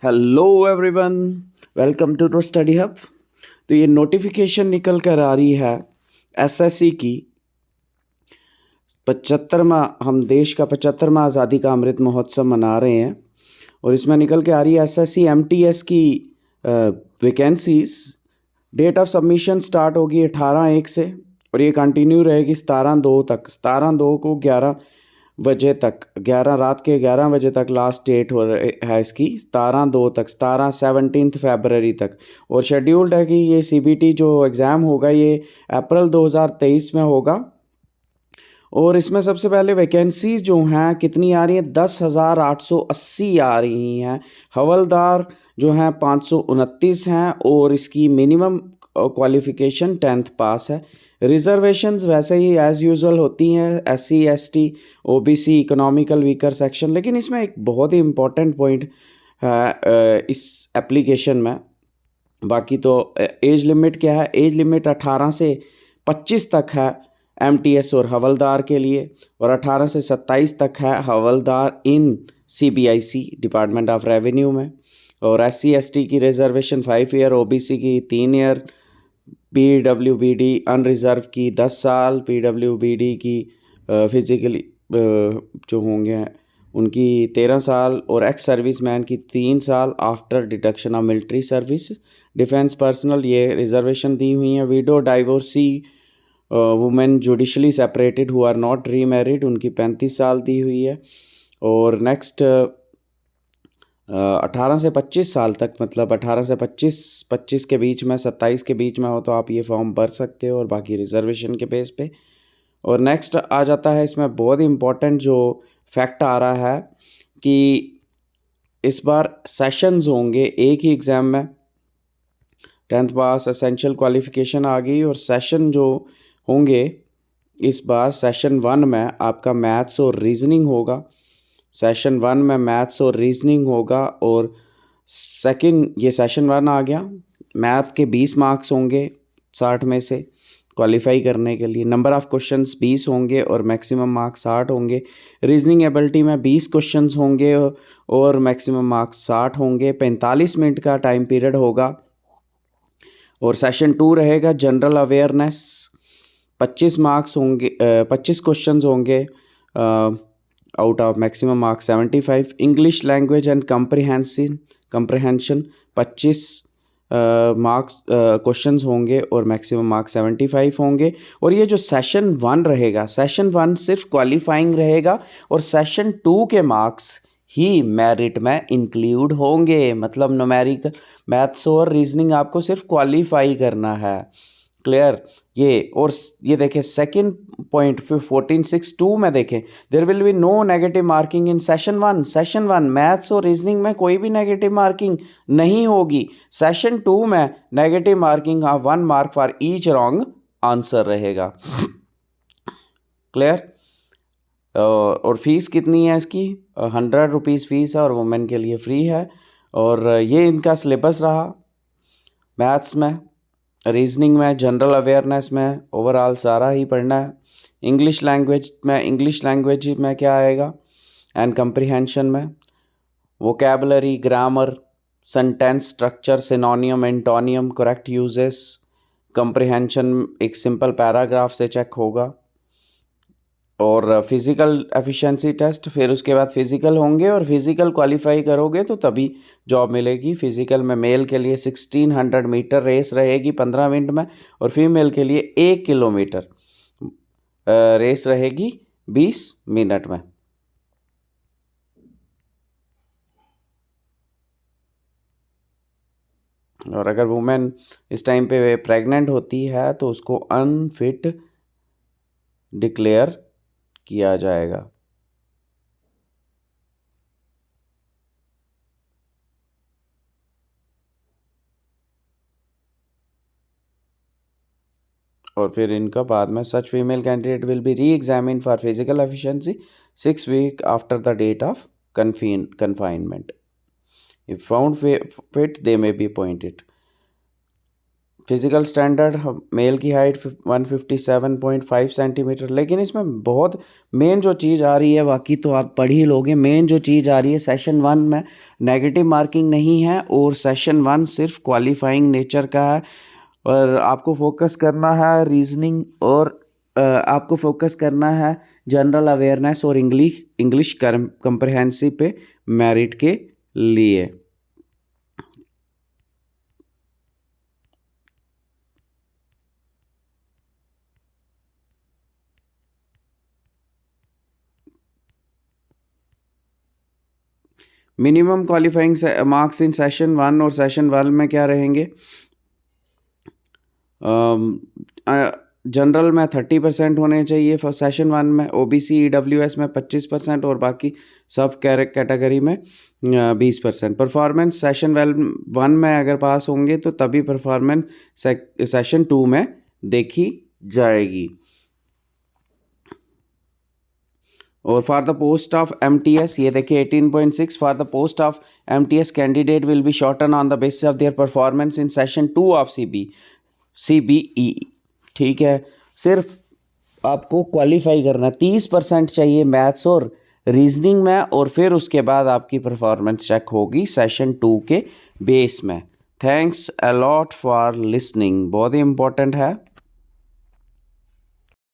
Hello everyone, welcome to the study hub. तो ये notification निकल कर आ रही है एसएससी की 75वां, हम देश का 75वां आज़ादी का अमृत महोत्सव मना रहे हैं और इसमें निकल के आ रही है एसएससी एमटीएस की vacancies. Date of submission start होगी 18/1 से और ये कंटिन्यू रहेगी 17/2 तक। 17/2 को 11 बजे तक, 11 रात के 11 बजे तक लास्ट डेट हो है इसकी। 17/2 तक, 17 फरवरी तक। और शेड्यूल्ड है कि ये सीबीटी जो एग्ज़ाम होगा ये अप्रैल 2023 में होगा। और इसमें सबसे पहले वैकेंसीज जो हैं कितनी आ रही हैं, 10,880 आ रही हैं। हवलदार जो हैं 529 हैं और इसकी मिनिमम क्वालिफ़िकेशन 10th पास है। रिजर्वेशंस वैसे ही एज़ यूजुअल होती हैं, SC ST OBC economical weaker section. लेकिन इसमें एक बहुत ही इम्पोर्टेंट पॉइंट है इस एप्लीकेशन में। बाकी तो एज लिमिट क्या है, एज लिमिट 18 से 25 तक है एमटीएस और हवलदार के लिए, और 18 से 27 तक है हवलदार इन CBIC डिपार्टमेंट ऑफ रेवेन्यू में। और SC ST की रिजर्वेशन 5 ईयर, OBC की 3 ईयर, PWBD अनरिजर्व की 10 साल, PWBD की फिजिकली जो होंगे उनकी 13 साल, और एक्स सर्विस मैन की 3 साल after deduction of military service. Defence personnel ये रिजर्वेशन दी हुई हैं। Widow divorcee women judicially separated who are not remarried, उनकी 35 साल दी हुई है। और नेक्स्ट 18 से 25 साल तक, मतलब 18 से 25 के बीच में, 27 के बीच में हो तो आप ये फॉर्म भर सकते हो, और बाकी रिजर्वेशन के बेस पे। और नेक्स्ट आ जाता है इसमें बहुत ही इम्पोर्टेंट जो फैक्ट आ रहा है कि इस बार सेशंस होंगे एक ही एग्ज़ाम में। 10th पास एसेंशियल क्वालिफ़िकेशन आ गई, और सेशन जो होंगे इस बार, सेशन 1 में आपका मैथ्स और रीजनिंग होगा। सेशन 1 में मैथ्स और रीजनिंग होगा। और सेकंड, ये सेशन 1 आ गया। मैथ के 20 मार्क्स होंगे 60 में से क्वालिफाई करने के लिए। नंबर ऑफ़ क्वेश्चंस 20 होंगे और मैक्सिमम मार्क्स 60 होंगे। रीजनिंग एबिलिटी में 20 क्वेश्चंस होंगे और मैक्सिमम मार्क्स 60 होंगे। 45 मिनट का टाइम पीरियड होगा। और सेशन 2 रहेगा जनरल अवेयरनेस, 25 मार्क्स होंगे, 25 क्वेश्चंस होंगे out of maximum marks 75। English language and comprehension 25 marks questions होंगे और मैक्सिमम मार्क्स 75 होंगे। और ये जो सेशन 1 रहेगा, सेशन 1 सिर्फ क्वालिफाइंग रहेगा, और सेशन 2 के मार्क्स ही मेरिट में इंक्लूड होंगे। मतलब न्यूमेरिकल, मैथ्स और रीजनिंग आपको सिर्फ क्वालिफाई करना है। क्लियर ये। और ये देखें सेकंड पॉइंट, फिर 14.6.2 में देखें, there will be no negative marking in session 1। Session 1 maths और रीजनिंग में कोई भी नेगेटिव मार्किंग नहीं होगी। सेशन 2 में negative marking 1 mark for each wrong answer रहेगा। क्लियर। और फीस कितनी है इसकी, 100 रुपीज़ फीस है, और वुमेन के लिए फ्री है। और ये इनका सिलेबस रहा। मैथ्स में, रीजनिंग में, जनरल अवेयरनेस में, ओवरऑल सारा ही पढ़ना है। इंग्लिश लैंग्वेज में क्या आएगा, एंड कंप्रीहेंशन में vocabulary, grammar, sentence structure, सिनोनियम, antonym, correct uses. Comprehension एक सिंपल पैराग्राफ से चेक होगा। और फिज़िकल एफिशिएंसी टेस्ट, फिर उसके बाद फिज़िकल होंगे, और फिज़िकल क्वालिफाई करोगे तो तभी जॉब मिलेगी। फ़िज़िकल में मेल के लिए 1600 मीटर रेस रहेगी 15 मिनट में, और फीमेल के लिए 1 किलोमीटर रेस रहेगी 20 मिनट में। और अगर वुमेन इस टाइम पे प्रेग्नेंट होती है तो उसको अनफिट डिक्लेयर किया जाएगा। और फिर इनका बाद में, such female candidate will be re examine for physical efficiency 6 week after the date of confinement. If found fit, they may be appointed. Physical standard male की हाइट 157.5 सेंटीमीटर। लेकिन इसमें बहुत मेन जो चीज़ आ रही है, बाकी तो आप पढ़ ही लोगे, मेन जो चीज़ आ रही है सेशन 1 में नेगेटिव मार्किंग नहीं है और सेशन 1 सिर्फ क्वालिफाइंग नेचर का है। और आपको फोकस करना है रीजनिंग और आपको फोकस करना है जनरल अवेयरनेस और इंग्लिश कंप्रहेंसिव पे मेरिट के लिए। Minimum qualifying marks in session 1 और सेशन 1 में क्या रहेंगे? जनरल में 30% होने चाहिए फॉर सेशन 1 में, ओबीसी ईडब्ल्यूएस में 25% और बाकी सब कैटेगरी में 20%। परफॉर्मेंस सेशन 1 में अगर पास होंगे तो तभी परफॉर्मेंस सेशन 2 में देखी जाएगी। और for the post of MTS ये देखिए 18.6 for the post of MTS candidate will B shorten on the basis of their performance in session 2 of CBE। ठीक है, सिर्फ आपको क्वालिफाई करना, 30% चाहिए मैथ्स और रीजनिंग में, और फिर उसके बाद आपकी परफॉर्मेंस चेक होगी सेशन 2 के बेस में। Thanks a lot for listening, बहुत ही इंपॉर्टेंट है।